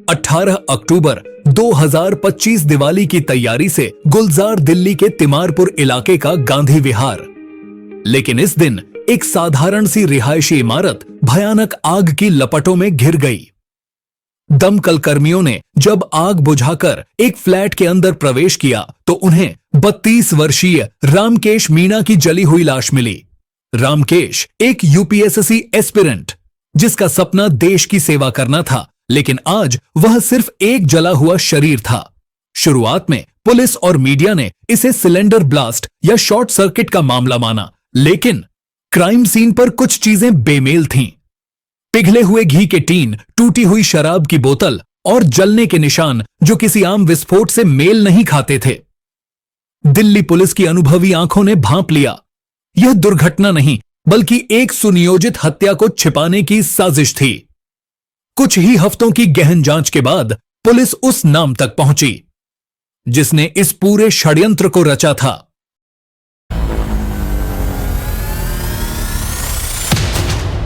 18 अक्टूबर 2025 दिवाली की तैयारी से गुलजार दिल्ली के तिमारपुर इलाके का गांधी विहार। लेकिन इस दिन एक साधारण सी रिहायशी इमारत भयानक आग की लपटों में घिर गई। दमकल कर्मियों ने जब आग बुझाकर एक फ्लैट के अंदर प्रवेश किया तो उन्हें 32 वर्षीय रामकेश मीणा की जली हुई लाश मिली। रामकेश एक यूपीएससी एस्पिरेंट जिसका सपना देश की सेवा करना था, लेकिन आज वह सिर्फ एक जला हुआ शरीर था। शुरुआत में पुलिस और मीडिया ने इसे सिलेंडर ब्लास्ट या शॉर्ट सर्किट का मामला माना, लेकिन क्राइम सीन पर कुछ चीजें बेमेल थीं। पिघले हुए घी के टीन, टूटी हुई शराब की बोतल और जलने के निशान जो किसी आम विस्फोट से मेल नहीं खाते थे। दिल्ली पुलिस की अनुभवी आंखों ने भांप लिया, यह दुर्घटना नहीं बल्कि एक सुनियोजित हत्या को छिपाने की साजिश थी। कुछ ही हफ्तों की गहन जांच के बाद पुलिस उस नाम तक पहुंची जिसने इस पूरे षड्यंत्र को रचा था।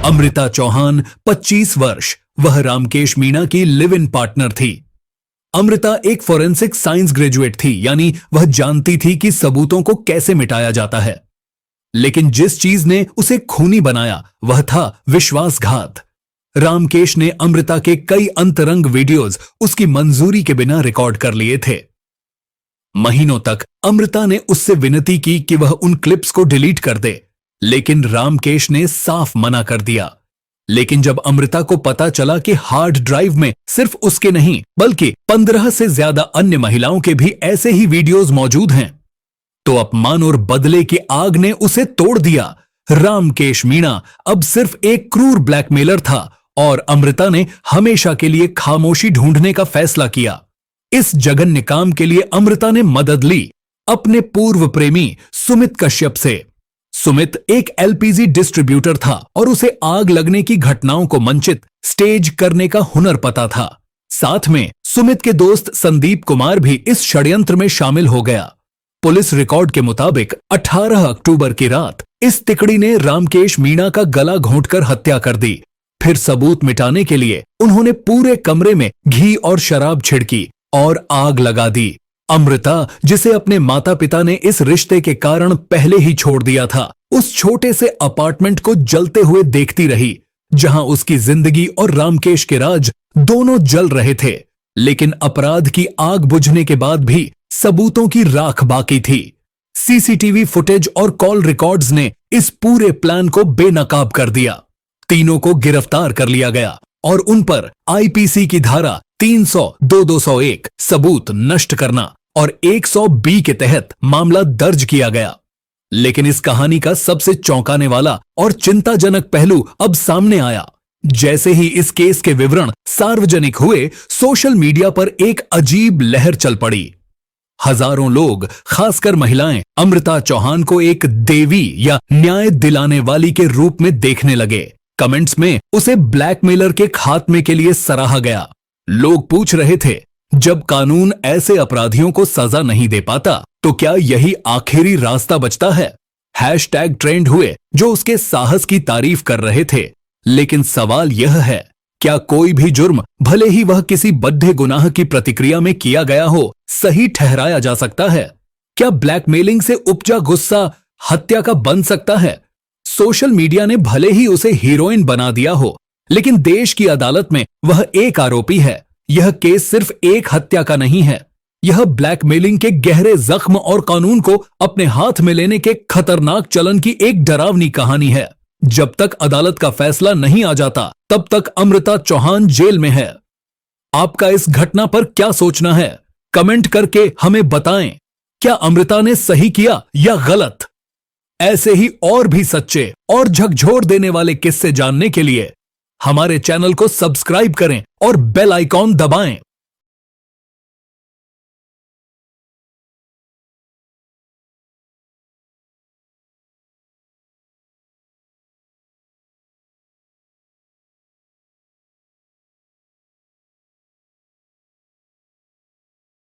अमृता चौहान 25 वर्ष, वह रामकेश मीणा की लिव इन पार्टनर थी। अमृता एक फोरेंसिक साइंस ग्रेजुएट थी, यानी वह जानती थी कि सबूतों को कैसे मिटाया जाता है। लेकिन जिस चीज ने उसे खूनी बनाया वह था विश्वासघात। रामकेश ने अमृता के कई अंतरंग वीडियोज उसकी मंजूरी के बिना रिकॉर्ड कर लिए थे। महीनों तक अमृता ने उससे विनती की कि वह उन क्लिप्स को डिलीट कर दे, लेकिन रामकेश ने साफ मना कर दिया। लेकिन जब अमृता को पता चला कि हार्ड ड्राइव में सिर्फ उसके नहीं बल्कि 15 से ज्यादा अन्य महिलाओं के भी ऐसे ही वीडियोज मौजूद हैं, तो अपमान और बदले की आग ने उसे तोड़ दिया। रामकेश मीणा अब सिर्फ एक क्रूर ब्लैकमेलर था और अमृता ने हमेशा के लिए खामोशी ढूंढने का फैसला किया। इस जघन्य काम के लिए अमृता ने मदद ली अपने पूर्व प्रेमी सुमित कश्यप से। सुमित एक एलपीजी डिस्ट्रीब्यूटर था और उसे आग लगने की घटनाओं को मंचित स्टेज करने का हुनर पता था। साथ में सुमित के दोस्त संदीप कुमार भी इस षड्यंत्र में शामिल हो गया। पुलिस रिकॉर्ड के मुताबिक 18 अक्टूबर की रात इस तिकड़ी ने रामकेश मीणा का गला घोंटकर हत्या कर दी। फिर सबूत मिटाने के लिए उन्होंने पूरे कमरे में घी और शराब छिड़की और आग लगा दी। अमृता, जिसे अपने माता पिता ने इस रिश्ते के कारण पहले ही छोड़ दिया था, उस छोटे से अपार्टमेंट को जलते हुए देखती रही जहां उसकी जिंदगी और रामकेश के राज दोनों जल रहे थे। लेकिन अपराध की आग बुझने के बाद भी सबूतों की राख बाकी थी। सीसीटीवी फुटेज और कॉल रिकॉर्ड्स ने इस पूरे प्लान को बेनकाब कर दिया। तीनों को गिरफ्तार कर लिया गया और उन पर आईपीसी की धारा 300, 201 सबूत नष्ट करना और 100B के तहत मामला दर्ज किया गया। लेकिन इस कहानी का सबसे चौंकाने वाला और चिंताजनक पहलू अब सामने आया। जैसे ही इस केस के विवरण सार्वजनिक हुए, सोशल मीडिया पर एक अजीब लहर चल पड़ी। हजारों लोग, खासकर महिलाएं, अमृता चौहान को एक देवी या न्याय दिलाने वाली के रूप में देखने लगे। कमेंट्स में उसे ब्लैकमेलर के खात्मे के लिए सराहा गया। लोग पूछ रहे थे, जब कानून ऐसे अपराधियों को सजा नहीं दे पाता तो क्या यही आखिरी रास्ता बचता है? हैशटैग ट्रेंड हुए जो उसके साहस की तारीफ कर रहे थे। लेकिन सवाल यह है, क्या कोई भी जुर्म, भले ही वह किसी बद्ध गुनाह की प्रतिक्रिया में किया गया हो, सही ठहराया जा सकता है? क्या ब्लैकमेलिंग से उपजा गुस्सा हत्या का बन सकता है? सोशल मीडिया ने भले ही उसे हीरोइन बना दिया हो, लेकिन देश की अदालत में वह एक आरोपी है। यह केस सिर्फ एक हत्या का नहीं है, यह ब्लैकमेलिंग के गहरे जख्म और कानून को अपने हाथ में लेने के खतरनाक चलन की एक डरावनी कहानी है। जब तक अदालत का फैसला नहीं आ जाता, तब तक अमृता चौहान जेल में है। आपका इस घटना पर क्या सोचना है? कमेंट करके हमें बताएं। क्या अमृता ने सही किया या गलत? ऐसे ही और भी सच्चे और झकझोर देने वाले किस्से जानने के लिए हमारे चैनल को सब्सक्राइब करें और बेल आइकॉन दबाएं।